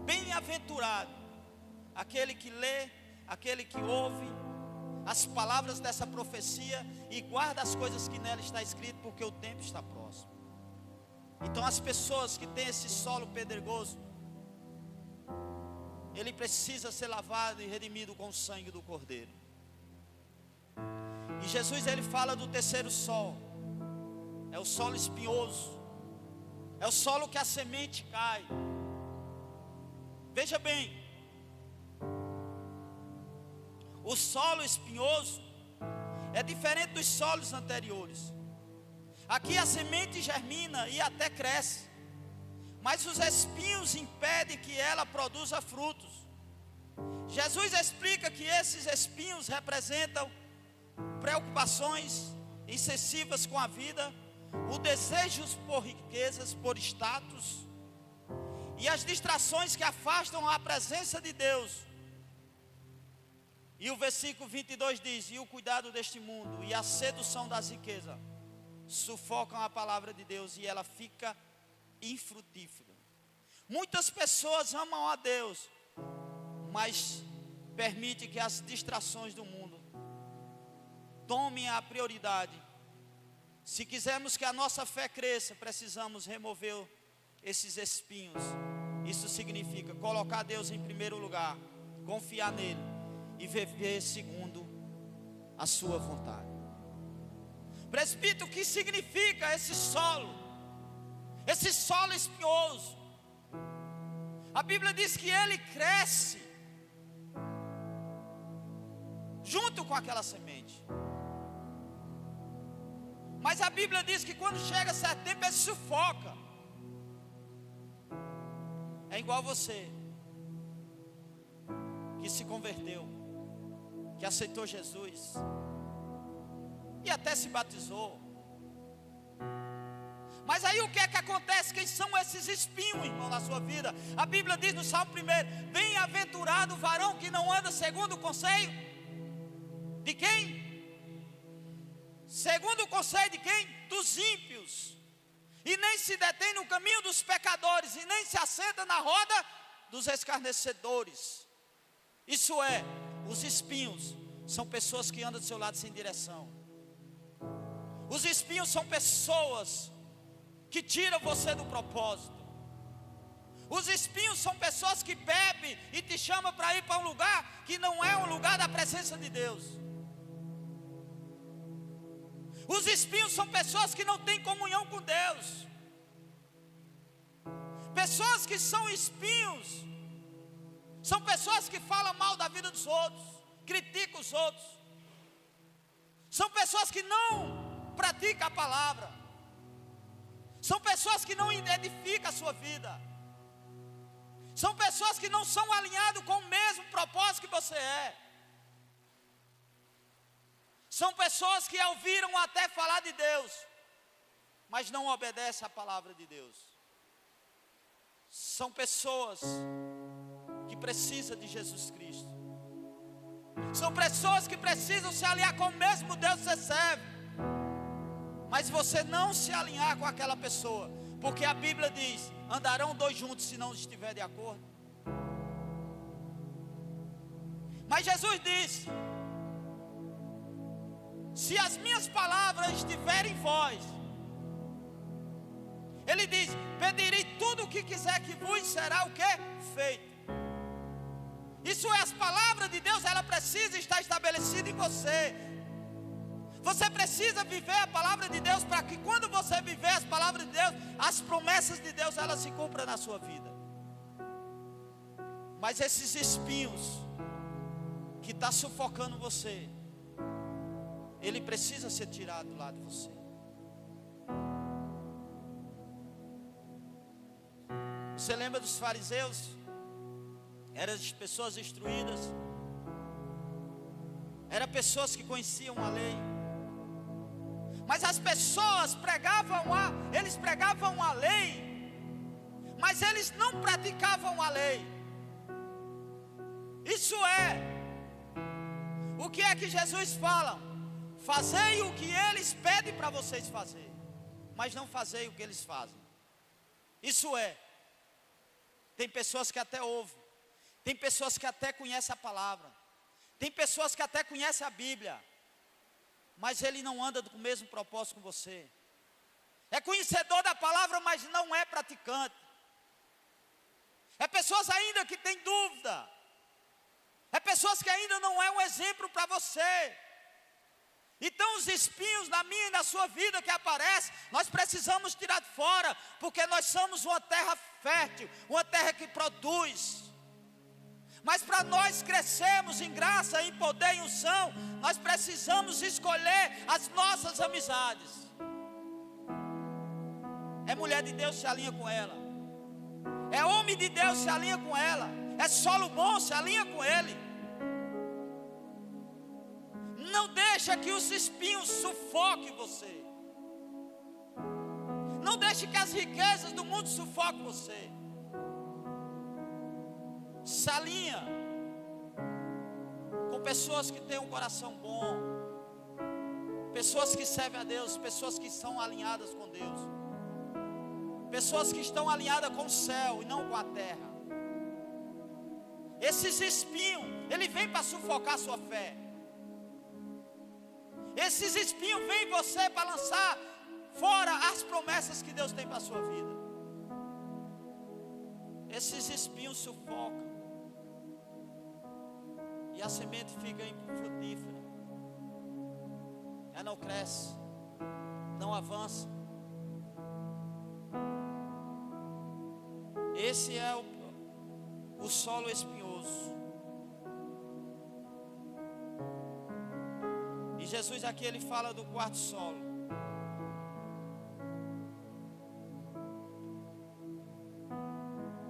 Bem-aventurado aquele que lê, aquele que ouve as palavras dessa profecia e guarda as coisas que nela está escrito, porque o tempo está próximo. Então as pessoas que têm esse solo pedregoso, ele precisa ser lavado e redimido com o sangue do Cordeiro. E Jesus, ele fala do terceiro solo. É o solo espinhoso. É o solo que a semente cai. Veja bem, o solo espinhoso é diferente dos solos anteriores. Aqui a semente germina e até cresce, mas os espinhos impedem que ela produza frutos. Jesus explica que esses espinhos representam preocupações excessivas com a vida, os desejos por riquezas, por status, e as distrações que afastam a presença de Deus. E o versículo 22 diz: e o cuidado deste mundo e a sedução das riquezas sufocam a palavra de Deus e ela fica infrutífera. Muitas pessoas amam a Deus, mas permite que as distrações do mundo tomem a prioridade. Se quisermos que a nossa fé cresça, precisamos remover esses espinhos. Isso significa colocar Deus em primeiro lugar, confiar nele e viver segundo a sua vontade. Presbítero, o que significa esse solo espinhoso? A Bíblia diz que ele cresce junto com aquela semente. Mas a Bíblia diz que quando chega certo tempo ele sufoca. É igual você que se converteu, que aceitou Jesus e até se batizou. Mas aí o que é que acontece? Quem são esses espinhos, irmão, na sua vida? A Bíblia diz no Salmo 1: bem-aventurado o varão que não anda segundo o conselho de quem? Segundo o conselho de quem? Dos ímpios. E nem se detém no caminho dos pecadores, e nem se assenta na roda dos escarnecedores. Isso é, os espinhos são pessoas que andam do seu lado sem direção. Os espinhos são pessoas que tiram você do propósito. Os espinhos são pessoas que bebem e te chamam para ir para um lugar que não é um lugar da presença de Deus. Os espinhos são pessoas que não têm comunhão com Deus. Pessoas que são espinhos são pessoas que falam mal da vida dos outros, criticam os outros. São pessoas que não praticam a palavra. São pessoas que não edificam a sua vida. São pessoas que não são alinhadas com o mesmo propósito que você é. São pessoas que ouviram até falar de Deus, mas não obedecem à palavra de Deus. São pessoas que precisam de Jesus Cristo. São pessoas que precisam se alinhar com o mesmo Deus que você serve. Mas você não se alinhar com aquela pessoa, porque a Bíblia diz: andarão dois juntos se não estiver de acordo. Mas Jesus disse: se as minhas palavras estiverem em vós, Ele diz: pedirei tudo o que quiser que vos será o que? Feito. Isso é, as palavras de Deus, ela precisa estar estabelecida em você. Você precisa viver a palavra de Deus, para que quando você viver as palavras de Deus, as promessas de Deus, elas se cumpram na sua vida. Mas esses espinhos que está sufocando você, ele precisa ser tirado do lado de você. Você lembra dos fariseus? Eram pessoas instruídas, eram pessoas que conheciam a lei. Mas as pessoas eles pregavam a lei, mas eles não praticavam a lei. Isso é, o que é que Jesus fala? Fazei o que eles pedem para vocês fazer, mas não fazei o que eles fazem. Isso é, tem pessoas que até ouvem, tem pessoas que até conhecem a palavra, tem pessoas que até conhecem a Bíblia, mas ele não anda com o mesmo propósito com você. É conhecedor da palavra, mas não é praticante. É pessoas ainda que têm dúvida. É pessoas que ainda não é um exemplo para você. Então os espinhos na minha e na sua vida que aparecem, nós precisamos tirar de fora, porque nós somos uma terra fértil, uma terra que produz. Mas para nós crescermos em graça, em poder, em unção, nós precisamos escolher as nossas amizades. É mulher de Deus, se alinha com ela. É homem de Deus, se alinha com ela. É solo bom, se alinha com ele. Não deixa que os espinhos sufoquem você. Não deixe que as riquezas do mundo sufoquem você. Se alinha com pessoas que têm um coração bom, pessoas que servem a Deus, pessoas que são alinhadas com Deus, pessoas que estão alinhadas com o céu e não com a terra. Esses espinhos, ele vem para sufocar a sua fé. Esses espinhos vêm em você para lançar fora as promessas que Deus tem para a sua vida. Esses espinhos sufocam. E a semente fica infrutífera. Ela não cresce, não avança. Esse é o solo espinhoso. E Jesus aqui ele fala do quarto solo.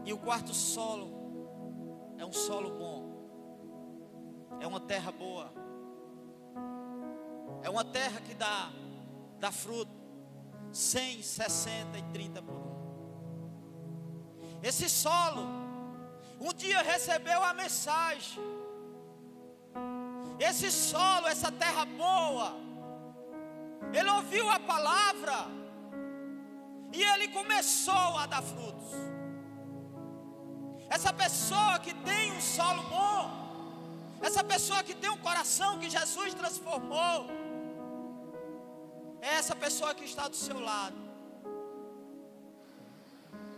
E o quarto solo é um solo bom. É uma terra boa. É uma terra que dá fruto 100, 60 e 30 por um. Esse solo um dia recebeu a mensagem. Esse solo, essa terra boa, ele ouviu a palavra e ele começou a dar frutos. Essa pessoa que tem um solo bom, essa pessoa que tem um coração que Jesus transformou, é essa pessoa que está do seu lado.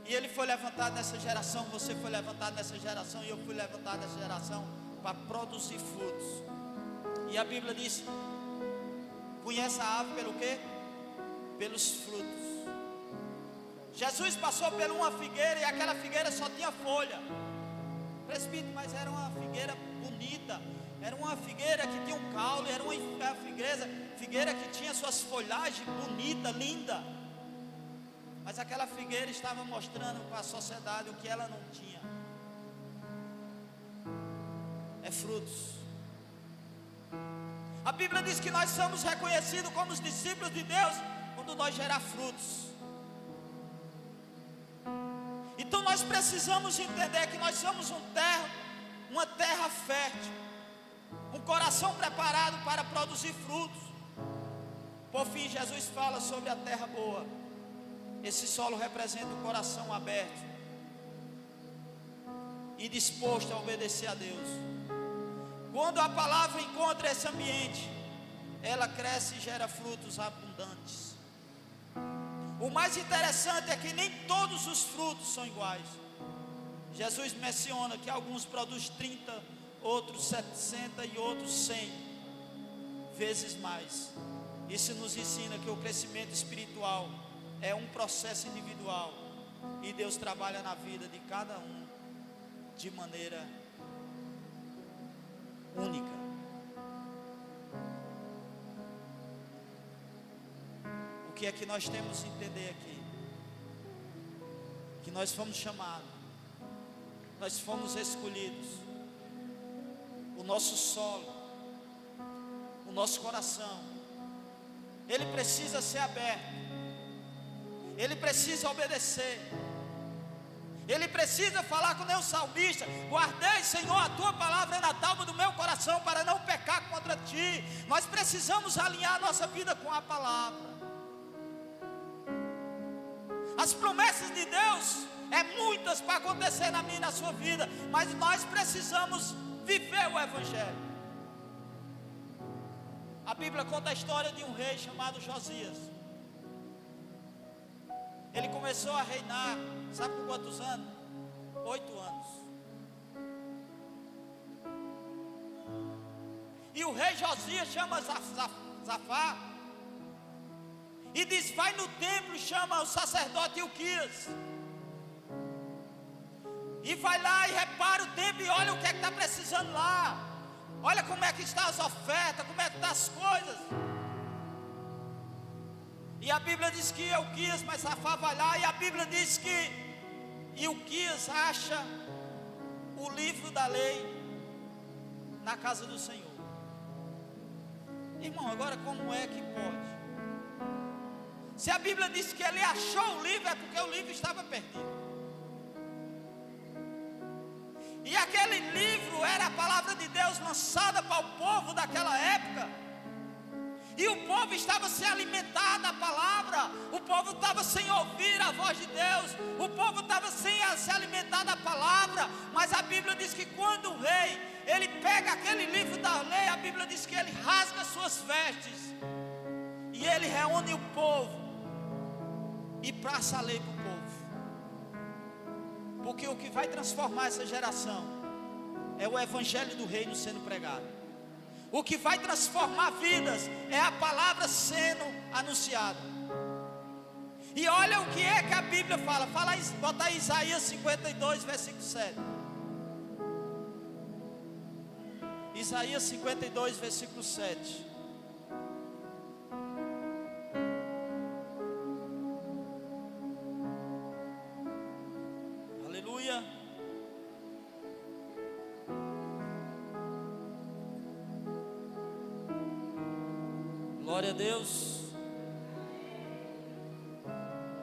E ele foi levantado nessa geração, você foi levantado nessa geração, e eu fui levantado nessa geração para produzir frutos. E a Bíblia diz: conhece a árvore pelo quê? Pelos frutos. Jesus passou por uma figueira e aquela figueira só tinha folha. Presbítero, mas era uma figueira bonita, era uma figueira que tinha um caule, era uma figueira que tinha suas folhagens bonitas, lindas. Mas aquela figueira estava mostrando para a sociedade o que ela não tinha. É frutos. A Bíblia diz que nós somos reconhecidos como os discípulos de Deus quando nós gerar frutos. Então nós precisamos entender que nós somos uma terra fértil, um coração preparado para produzir frutos. Por fim, Jesus fala sobre a terra boa. Esse solo representa o coração aberto e disposto a obedecer a Deus. Quando a palavra encontra esse ambiente, ela cresce e gera frutos abundantes. O mais interessante é que nem todos os frutos são iguais. Jesus menciona que alguns produzem 30, outros 60 e outros 100 vezes mais. Isso nos ensina que o crescimento espiritual é um processo individual e Deus trabalha na vida de cada um. de maneira única. O que é que nós temos que entender aqui? Que nós fomos chamados, nós fomos escolhidos. O nosso solo, o nosso coração, ele precisa ser aberto, ele precisa obedecer, ele precisa falar com o salmista: guardei, Senhor, a tua palavra na tábua do meu coração para não pecar contra ti. Nós precisamos alinhar a nossa vida com a palavra. As promessas de Deus é muitas para acontecer na minha e na sua vida, mas nós precisamos viver o Evangelho. A Bíblia conta a história de um rei chamado Josias. Ele começou a reinar, sabe por quantos anos? 8 anos. E o rei Josias chama Zafá e diz: vai no templo e chama o sacerdote Ilquias. E vai lá e repara o templo e olha o que é que está precisando lá. Olha como é que estão as ofertas, como é que estão as coisas. E a Bíblia diz que Ilquias, mas Zafá vai lá, e a Bíblia diz que Ilquias acha o livro da lei na casa do Senhor. Irmão, agora como é que pode? Se a Bíblia diz que ele achou o livro, é porque o livro estava perdido. E aquele livro era a palavra de Deus lançada para o povo daquela época. E o povo estava sem alimentar da palavra. O povo estava sem ouvir a voz de Deus. O povo estava sem se alimentar da palavra. Mas a Bíblia diz que quando o rei, ele pega aquele livro da lei, a Bíblia diz que ele rasga suas vestes. E ele reúne o povo e passa a lei para o povo. Porque o que vai transformar essa geração é o Evangelho do Reino sendo pregado. O que vai transformar vidas é a palavra sendo anunciada. E olha o que é que a Bíblia fala. Bota aí Isaías 52, versículo 7. Isaías 52, versículo 7. Aleluia. Glória a Deus.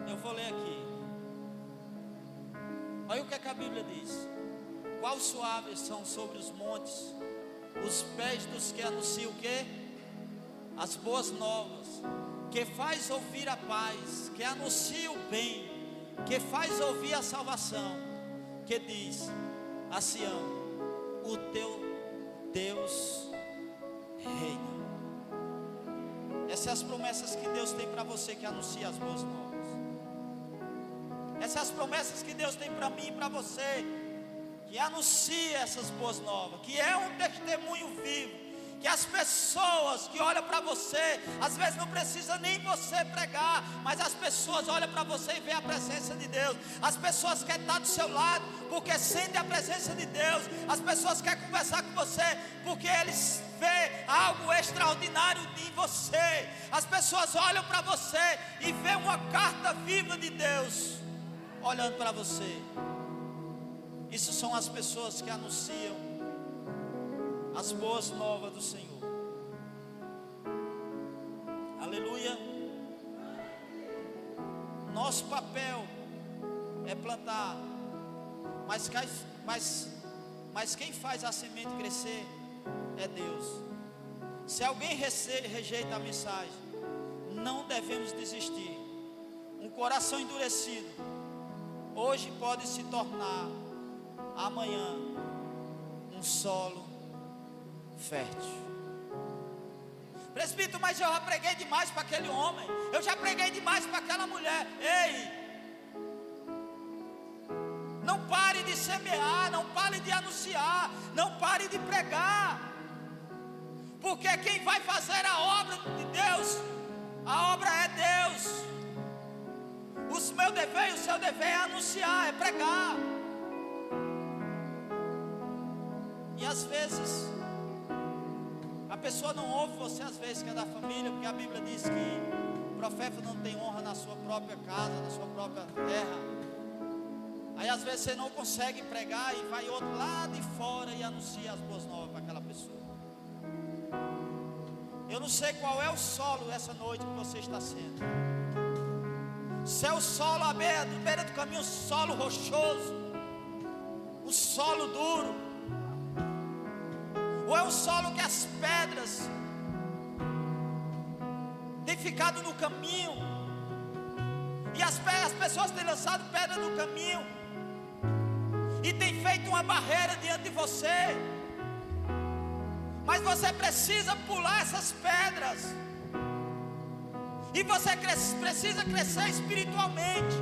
Eu vou ler aqui. Olha o que é que a Bíblia diz: qual suaves são sobre os montes os pés dos que anunciam o quê? As boas novas, que faz ouvir a paz, que anuncia o bem, que faz ouvir a salvação, que diz a Sião: o teu Deus reina. Essas são as promessas que Deus tem para você que anuncia as boas novas. Essas são as promessas que Deus tem para mim e para você que anuncia essas boas novas, que é um testemunho vivo, que as pessoas que olham para você, às vezes não precisa nem você pregar, mas as pessoas olham para você e vê a presença de Deus. As pessoas querem estar do seu lado porque sentem a presença de Deus. As pessoas querem conversar com você porque eles vê algo extraordinário em você. As pessoas olham para você e vê uma carta viva de Deus olhando para você. Isso são as pessoas que anunciam as boas novas do Senhor. Aleluia. Nosso papel é plantar, mas quem faz a semente crescer é Deus. Se alguém rejeita a mensagem, não devemos desistir. Um coração endurecido hoje pode se tornar amanhã um solo fértil. Presbítero, mas eu já preguei demais para aquele homem, eu já preguei demais para aquela mulher. Ei, não pare de semear, não pare de anunciar, não pare de pregar, porque quem vai fazer a obra de Deus, a obra é Deus. O meu dever e o seu dever é anunciar, é pregar. às vezes a pessoa não ouve você, às vezes que é da família, porque a Bíblia diz que o profeta não tem honra na sua própria casa, na sua própria terra. Aí às vezes você não consegue pregar e vai outro lá de fora e anuncia as boas novas para aquela pessoa. Eu não sei qual é o solo essa noite que você está sendo. Se é o solo à beira do caminho, um solo rochoso, um solo duro, ou é um solo que as pedras têm ficado no caminho, e as pessoas têm lançado pedra no caminho, e têm feito uma barreira diante de você, mas você precisa pular essas pedras, e você precisa crescer espiritualmente.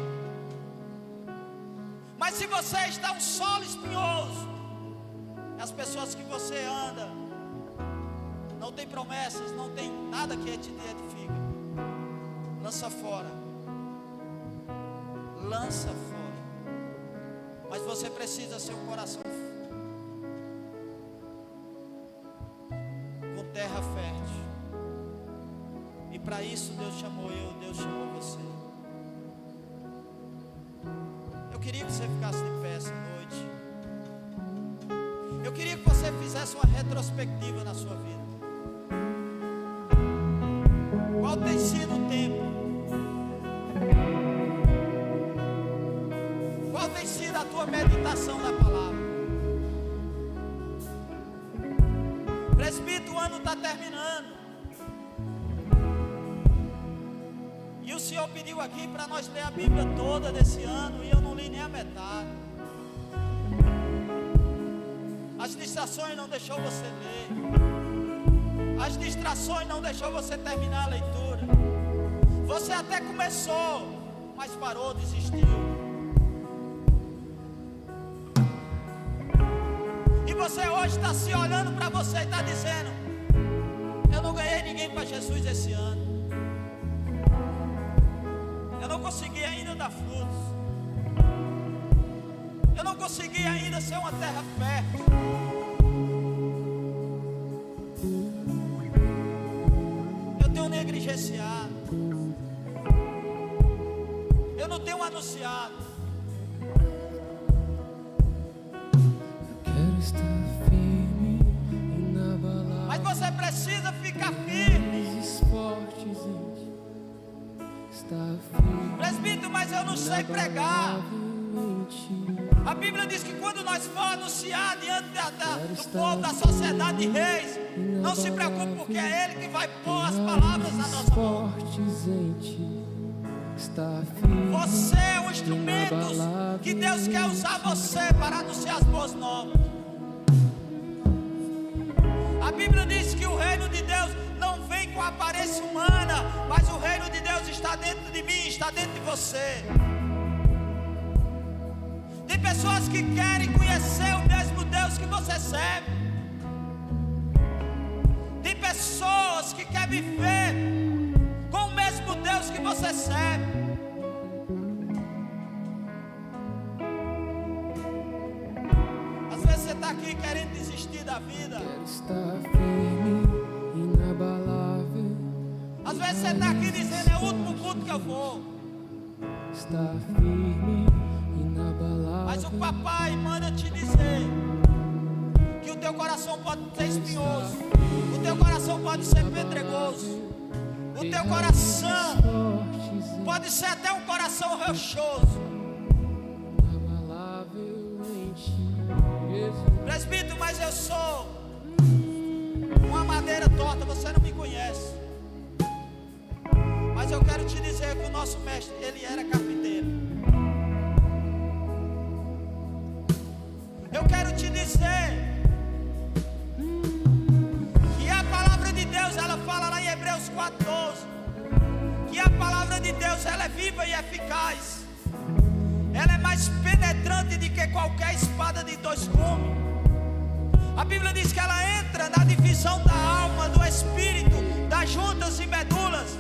Mas se você está um solo espinhoso, as pessoas que você anda não tem promessas, não tem nada que te edifica, lança fora, lança fora. Mas você precisa ser um coração com terra fértil, e para isso Deus chamou você. Eu queria que você ficasse de pé essa noite. Eu queria que você fizesse uma retrospectiva na sua vida. Qual tem sido o tempo? Qual tem sido a tua meditação na palavra? Presbítero, o ano está terminando. E o Senhor pediu aqui para nós ler a Bíblia toda desse ano, e eu não li nem a metade. As distrações não deixou você ler. As distrações não deixou você terminar a leitura. Você até começou, mas parou, desistiu. E você hoje está se olhando para você e está dizendo: eu não ganhei ninguém para Jesus esse ano. Eu não consegui ainda dar frutos. Eu não consegui ainda ser uma terra fértil. Eu tenho negligenciado. Eu não tenho anunciado. Quero estar firme, inabalável. Mas você precisa ficar firme. Esportes em ti. Estar firme. Presbítero, mas eu não sei pregar. Em ti. A Bíblia diz que quando nós for anunciar diante do povo, da sociedade de reis, não se preocupe, porque é Ele que vai pôr as palavras na nossa boca. Você é um instrumento que Deus quer usar você para anunciar as boas novas. A Bíblia diz que o reino de Deus não vem com a aparência humana, mas o reino de Deus está dentro de mim, está dentro de você. Tem pessoas que querem conhecer o mesmo Deus que você serve. Tem pessoas que querem viver com o mesmo Deus que você serve. Às vezes você está aqui querendo desistir da vida. Quero estar firme, inabalável. Às vezes você está aqui dizendo: é o último culto que eu vou. Estar firme, inabalável. Mas o papai manda te dizer que o teu coração pode ser espinhoso, o teu coração pode ser pedregoso, o teu coração pode ser até um coração rochoso. Inabalável em ti. Presbítero, mas eu sou uma madeira torta, você não me conhece. Mas eu quero te dizer que o nosso mestre, ele era carpinteiro. Eu quero te dizer que a palavra de Deus, ela fala lá em Hebreus 4:12, que a palavra de Deus, ela é viva e eficaz. Ela é mais penetrante do que qualquer espada de dois gumes. A Bíblia diz que ela entra na divisão da alma, do espírito, das juntas e medulas.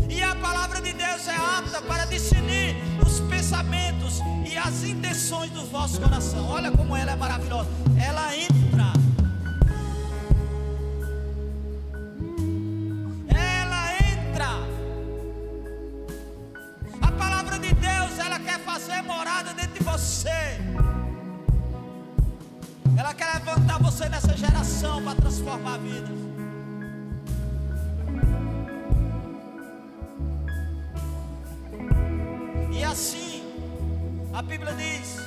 E a palavra de Deus é apta para discernir os pensamentos e as intenções do vosso coração. Olha como ela é maravilhosa. Ela entra. Ela entra. A palavra de Deus, ela quer fazer morada dentro de você. Ela quer levantar você nessa geração para transformar vidas. E assim, a Bíblia diz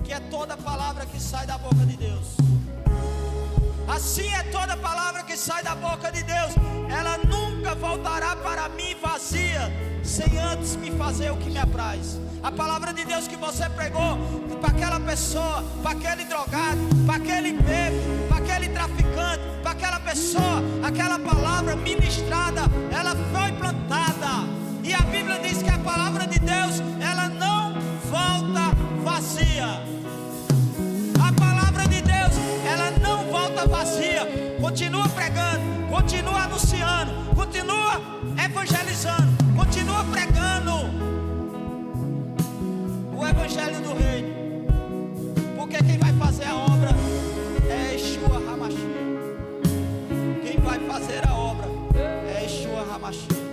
que é toda palavra que sai da boca de Deus. Assim é toda palavra que sai da boca de Deus. Ela nunca voltará para mim vazia, sem antes me fazer o que me apraz. A palavra de Deus que você pregou para aquela pessoa, para aquele drogado, para aquele bêbado, para aquele traficante, para aquela pessoa, aquela palavra ministrada, ela foi plantada. E a Bíblia diz que a palavra de Deus, ela não volta vazia. A palavra de Deus, ela não volta vazia. Continua pregando, continua anunciando, continua evangelizando, continua pregando o evangelho do reino. Porque quem vai fazer a obra é Yeshua HaMashiach. Quem vai fazer a obra é Yeshua HaMashiach.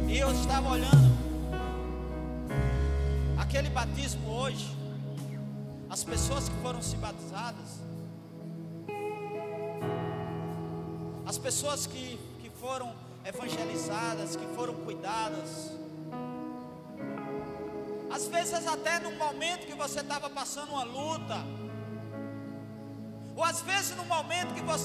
E eu estava olhando aquele batismo hoje, as pessoas que foram se batizadas, as pessoas que foram evangelizadas, que foram cuidadas. Às vezes até num momento que você estava passando uma luta, ou às vezes num momento que você